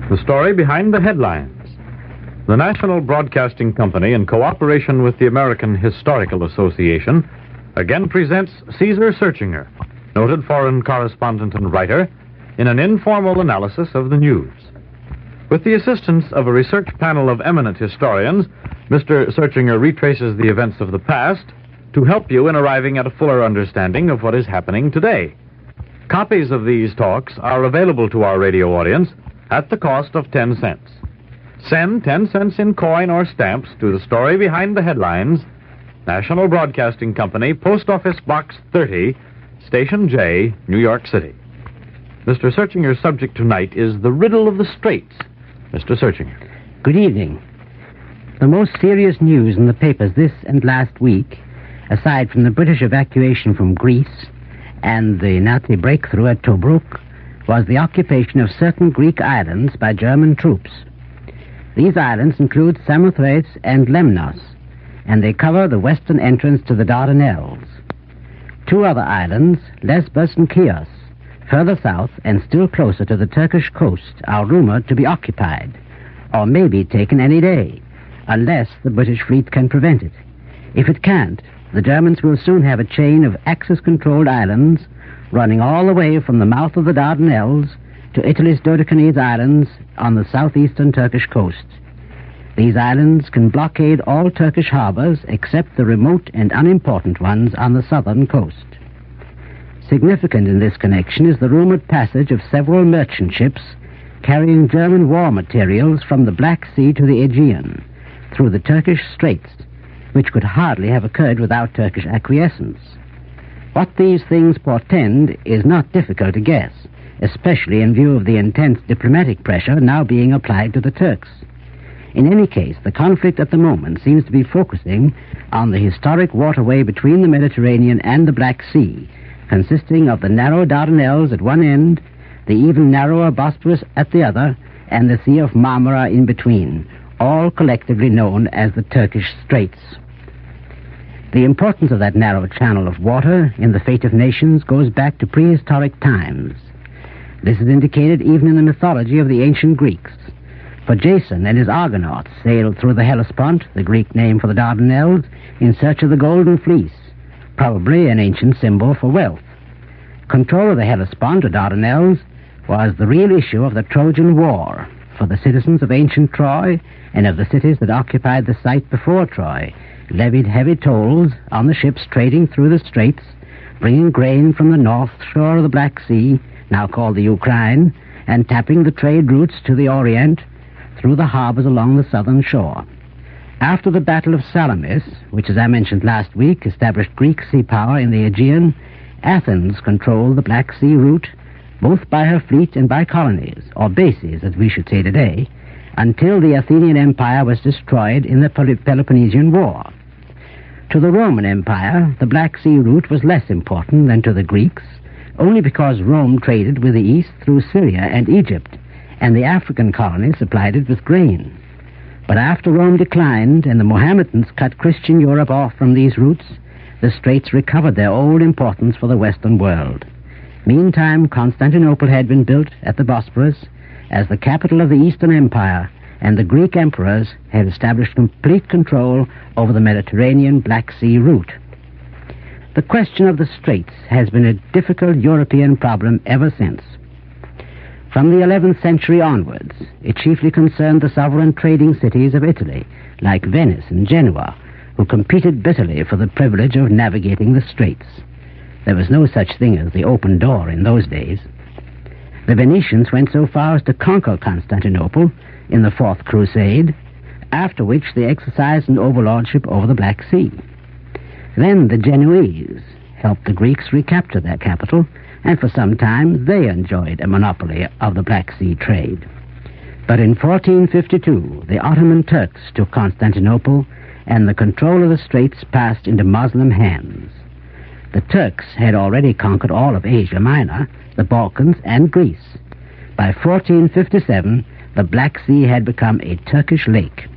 The story behind the headlines. The National Broadcasting Company, in cooperation with the American Historical Association, again presents Caesar Searchinger, noted foreign correspondent and writer, in an informal analysis of the news. With the assistance of a research panel of eminent historians, Mr. Searchinger retraces the events of the past to help you in arriving at a fuller understanding of what is happening today. Copies of these talks are available to our radio audience at the cost of 10 cents. Send 10 cents in coin or stamps to the story behind the headlines, National Broadcasting Company, Post Office Box 30, Station J, New York City. Mr. Searchinger's subject tonight is the Riddle of the Straits. Mr. Searchinger. Good evening. The most serious news in the papers this and last week, aside from the British evacuation from Greece and the Nazi breakthrough at Tobruk, was the occupation of certain Greek islands by German troops. These islands include Samothrace and Lemnos, and they cover the western entrance to the Dardanelles. Two other islands, Lesbos and Chios, further south and still closer to the Turkish coast, are rumored to be occupied, or may be taken any day, unless the British fleet can prevent it. If it can't, the Germans will soon have a chain of Axis-controlled islands running all the way from the mouth of the Dardanelles to Italy's Dodecanese Islands on the southeastern Turkish coast. These islands can blockade all Turkish harbors except the remote and unimportant ones on the southern coast. Significant in this connection is the rumored passage of several merchant ships carrying German war materials from the Black Sea to the Aegean through the Turkish Straits, which could hardly have occurred without Turkish acquiescence. What these things portend is not difficult to guess, especially in view of the intense diplomatic pressure now being applied to the Turks. In any case, the conflict at the moment seems to be focusing on the historic waterway between the Mediterranean and the Black Sea, consisting of the narrow Dardanelles at one end, the even narrower Bosporus at the other, and the Sea of Marmara in between, all collectively known as the Turkish Straits. The importance of that narrow channel of water in the fate of nations goes back to prehistoric times. This is indicated even in the mythology of the ancient Greeks. For Jason and his Argonauts sailed through the Hellespont, the Greek name for the Dardanelles, in search of the Golden Fleece, probably an ancient symbol for wealth. Control of the Hellespont, or Dardanelles, was the real issue of the Trojan War for the citizens of ancient Troy and of the cities that occupied the site before Troy, levied heavy tolls on the ships trading through the straits, bringing grain from the north shore of the Black Sea, now called the Ukraine, and tapping the trade routes to the Orient through the harbors along the southern shore. After the Battle of Salamis, which, as I mentioned last week, established Greek sea power in the Aegean, Athens controlled the Black Sea route, both by her fleet and by colonies, or bases, as we should say today, until the Athenian Empire was destroyed in the Peloponnesian War. To the Roman Empire, the Black Sea route was less important than to the Greeks, only because Rome traded with the East through Syria and Egypt, and the African colonies supplied it with grain. But after Rome declined and the Mohammedans cut Christian Europe off from these routes, the Straits recovered their old importance for the Western world. Meantime, Constantinople had been built at the Bosporus as the capital of the Eastern Empire, and the Greek emperors had established complete control over the Mediterranean Black Sea route. The question of the Straits has been a difficult European problem ever since. From the 11th century onwards, it chiefly concerned the sovereign trading cities of Italy, like Venice and Genoa, who competed bitterly for the privilege of navigating the Straits. There was no such thing as the open door in those days. The Venetians went so far as to conquer Constantinople in the Fourth Crusade, after which they exercised an overlordship over the Black Sea. Then the Genoese helped the Greeks recapture their capital, and for some time they enjoyed a monopoly of the Black Sea trade. But in 1452, the Ottoman Turks took Constantinople, and the control of the Straits passed into Muslim hands. The Turks had already conquered all of Asia Minor, the Balkans, and Greece. By 1457, the Black Sea had become a Turkish lake.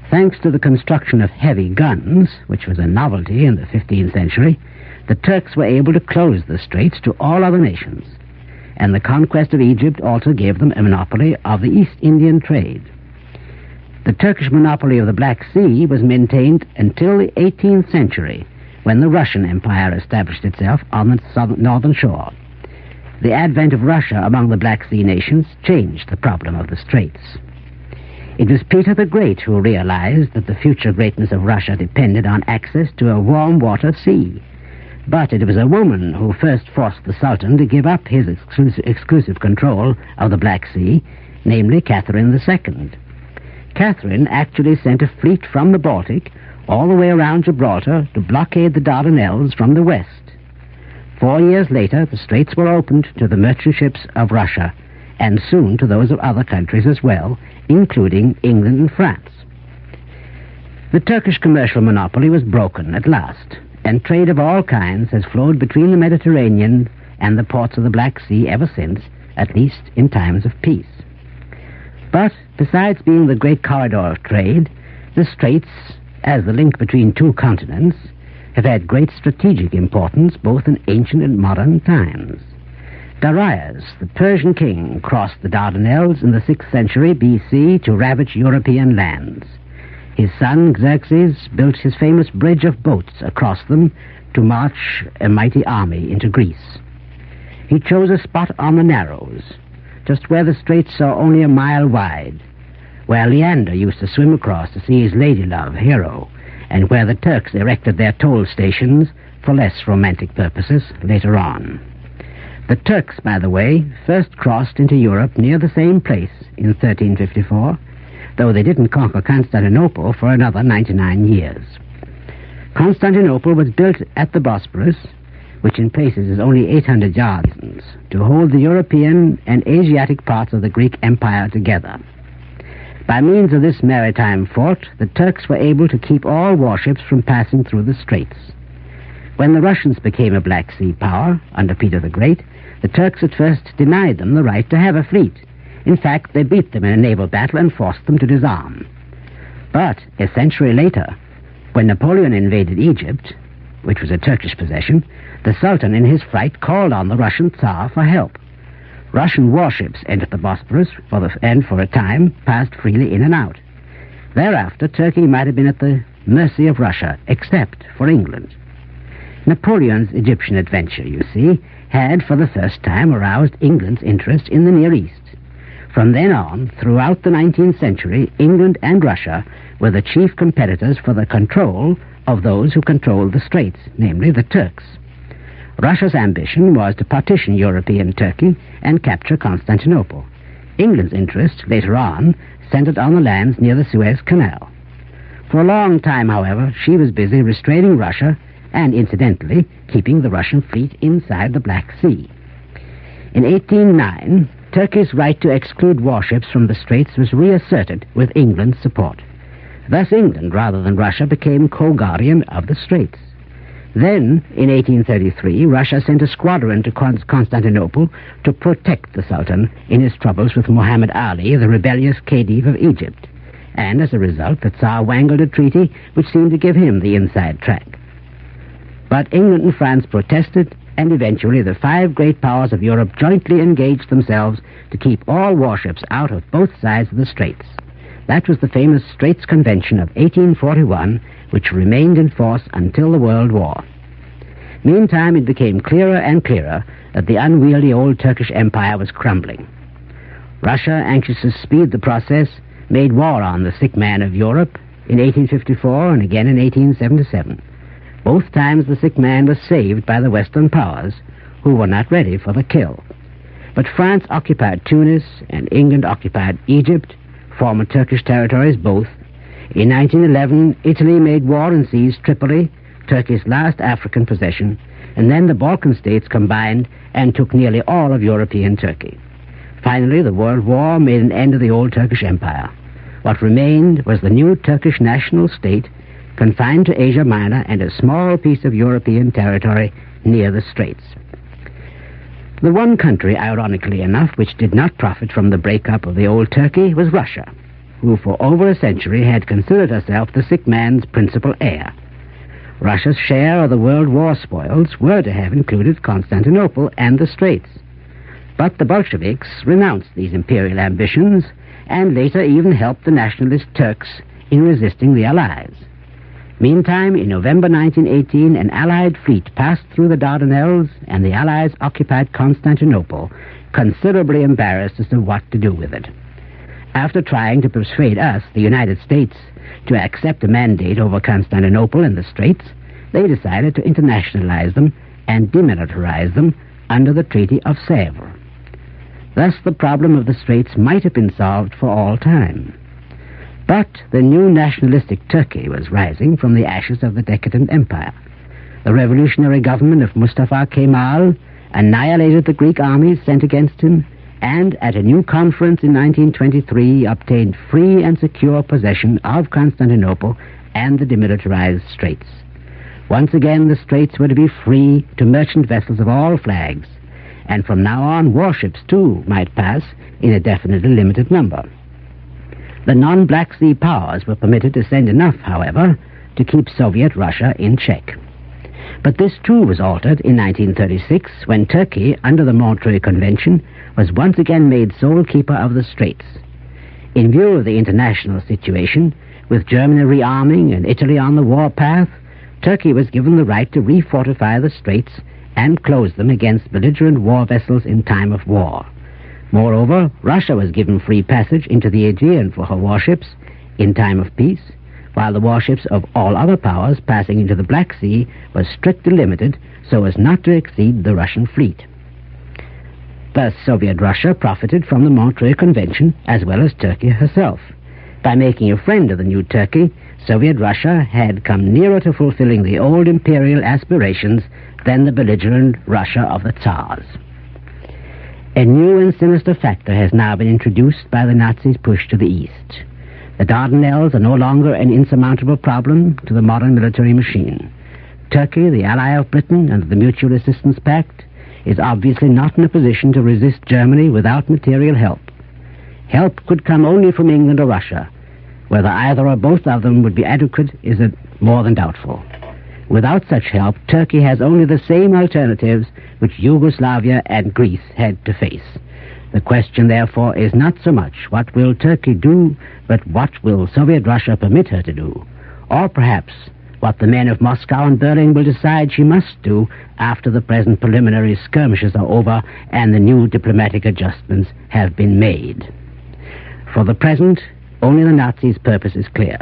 Thanks to the construction of heavy guns, which was a novelty in the 15th century, the Turks were able to close the straits to all other nations. and the conquest of Egypt also gave them a monopoly of the East Indian trade. The Turkish monopoly of the Black Sea was maintained until the 18th century, when the Russian Empire established itself on the northern shore. The advent of Russia among the Black Sea nations changed the problem of the Straits. It was Peter the Great who realized that the future greatness of Russia depended on access to a warm water sea. But it was a woman who first forced the Sultan to give up his exclusive control of the Black Sea, namely Catherine II. Catherine actually sent a fleet from the Baltic all the way around Gibraltar to blockade the Dardanelles from the west. 4 years later, the Straits were opened to the merchant ships of Russia, and soon to those of other countries as well, including England and France. The Turkish commercial monopoly was broken at last, and trade of all kinds has flowed between the Mediterranean and the ports of the Black Sea ever since, at least in times of peace. But besides being the great corridor of trade, the Straits, as the link between two continents, have had great strategic importance both in ancient and modern times. Darius, the Persian king, crossed the Dardanelles in the 6th century B.C. to ravage European lands. His son Xerxes built his famous bridge of boats across them to march a mighty army into Greece. He chose a spot on the Narrows, just where the straits are only a mile wide, where Leander used to swim across to see his lady-love, Hero, and where the Turks erected their toll stations for less romantic purposes later on. The Turks, by the way, first crossed into Europe near the same place in 1354, though they didn't conquer Constantinople for another 99 years. Constantinople was built at the Bosporus, which in places is only 800 yards, to hold the European and Asiatic parts of the Greek Empire together. By means of this maritime fort, the Turks were able to keep all warships from passing through the Straits. When the Russians became a Black Sea power under Peter the Great, the Turks at first denied them the right to have a fleet. In fact, they beat them in a naval battle and forced them to disarm. But a century later, when Napoleon invaded Egypt, which was a Turkish possession, the Sultan in his fright called on the Russian Tsar for help. Russian warships entered the Bosporus and for a time passed freely in and out. Thereafter, Turkey might have been at the mercy of Russia, except for England. Napoleon's Egyptian adventure, you see, had for the first time aroused England's interest in the Near East. From then on, throughout the 19th century, England and Russia were the chief competitors for the control of those who controlled the Straits, namely the Turks. Russia's ambition was to partition European Turkey and capture Constantinople. England's interest, later on, centered on the lands near the Suez Canal. For a long time, however, she was busy restraining Russia and, incidentally, keeping the Russian fleet inside the Black Sea. In 1809, Turkey's right to exclude warships from the Straits was reasserted with England's support. Thus England, rather than Russia, became co-guardian of the Straits. Then, in 1833, Russia sent a squadron to Constantinople to protect the Sultan in his troubles with Muhammad Ali, the rebellious Khedive of Egypt. And as a result, the Tsar wangled a treaty which seemed to give him the inside track. But England and France protested, and eventually the 5 great powers of Europe jointly engaged themselves to keep all warships out of both sides of the Straits. That was the famous Straits Convention of 1841, which remained in force until the World War. Meantime, it became clearer and clearer that the unwieldy old Turkish Empire was crumbling. Russia, anxious to speed the process, made war on the sick man of Europe in 1854 and again in 1877. Both times the sick man was saved by the Western powers, who were not ready for the kill. But France occupied Tunis and England occupied Egypt, former Turkish territories both. In 1911, Italy made war and seized Tripoli, Turkey's last African possession, and then the Balkan states combined and took nearly all of European Turkey. Finally, the World War made an end of the old Turkish Empire. What remained was the new Turkish national state, confined to Asia Minor and a small piece of European territory near the Straits. The one country, ironically enough, which did not profit from the breakup of the old Turkey was Russia, who for over a century had considered herself the sick man's principal heir. Russia's share of the World War spoils were to have included Constantinople and the Straits. But the Bolsheviks renounced these imperial ambitions and later even helped the nationalist Turks in resisting the Allies. Meantime, in November 1918, an Allied fleet passed through the Dardanelles, and the Allies occupied Constantinople, considerably embarrassed as to what to do with it. After trying to persuade us, the United States, to accept a mandate over Constantinople and the Straits, they decided to internationalize them and demilitarize them under the Treaty of Sèvres. Thus, the problem of the Straits might have been solved for all time. But the new nationalistic Turkey was rising from the ashes of the decadent empire. The revolutionary government of Mustafa Kemal annihilated the Greek armies sent against him, and at a new conference in 1923 obtained free and secure possession of Constantinople and the demilitarized Straits. Once again, the Straits were to be free to merchant vessels of all flags, and from now on warships, too, might pass in a definitely limited number. The non-Black Sea powers were permitted to send enough, however, to keep Soviet Russia in check. But this too was altered in 1936, when Turkey, under the Montreux Convention, was once again made sole keeper of the Straits. In view of the international situation, with Germany rearming and Italy on the war path, Turkey was given the right to refortify the Straits and close them against belligerent war vessels in time of war. Moreover, Russia was given free passage into the Aegean for her warships in time of peace, while the warships of all other powers passing into the Black Sea were strictly limited so as not to exceed the Russian fleet. Thus, Soviet Russia profited from the Montreux Convention as well as Turkey herself. By making a friend of the new Turkey, Soviet Russia had come nearer to fulfilling the old imperial aspirations than the belligerent Russia of the Tsars. A new and sinister factor has now been introduced by the Nazis' push to the east. The Dardanelles are no longer an insurmountable problem to the modern military machine. Turkey, the ally of Britain under the Mutual Assistance Pact, is obviously not in a position to resist Germany without material help. Help could come only from England or Russia. Whether either or both of them would be adequate is more than doubtful. Without such help, Turkey has only the same alternatives which Yugoslavia and Greece had to face. The question, therefore, is not so much what will Turkey do, but what will Soviet Russia permit her to do, or perhaps what the men of Moscow and Berlin will decide she must do after the present preliminary skirmishes are over and the new diplomatic adjustments have been made. For the present, only the Nazis' purpose is clear.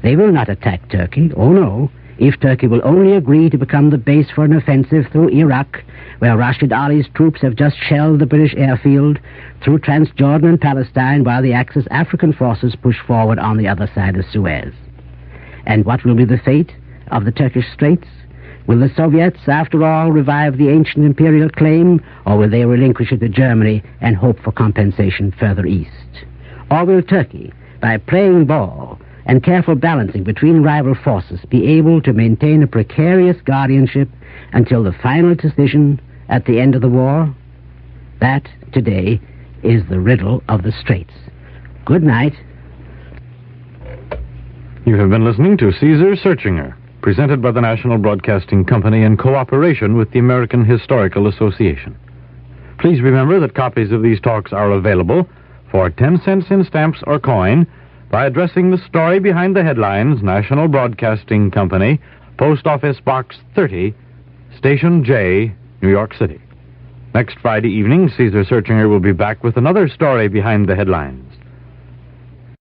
They will not attack Turkey, oh no, if Turkey will only agree to become the base for an offensive through Iraq, where Rashid Ali's troops have just shelled the British airfield, through Transjordan and Palestine, while the Axis African forces push forward on the other side of Suez. And what will be the fate of the Turkish Straits? Will the Soviets, after all, revive the ancient imperial claim, or will they relinquish it to Germany and hope for compensation further east? Or will Turkey, by playing ball and careful balancing between rival forces, be able to maintain a precarious guardianship until the final decision at the end of the war? That, today, is the riddle of the Straits. Good night. You have been listening to Caesar Searching Her, presented by the National Broadcasting Company in cooperation with the American Historical Association. Please remember that copies of these talks are available for 10 cents in stamps or coin by addressing the story behind the headlines, National Broadcasting Company, Post Office Box 30, Station J, New York City. Next Friday evening, Caesar Searching Her will be back with another story behind the headlines.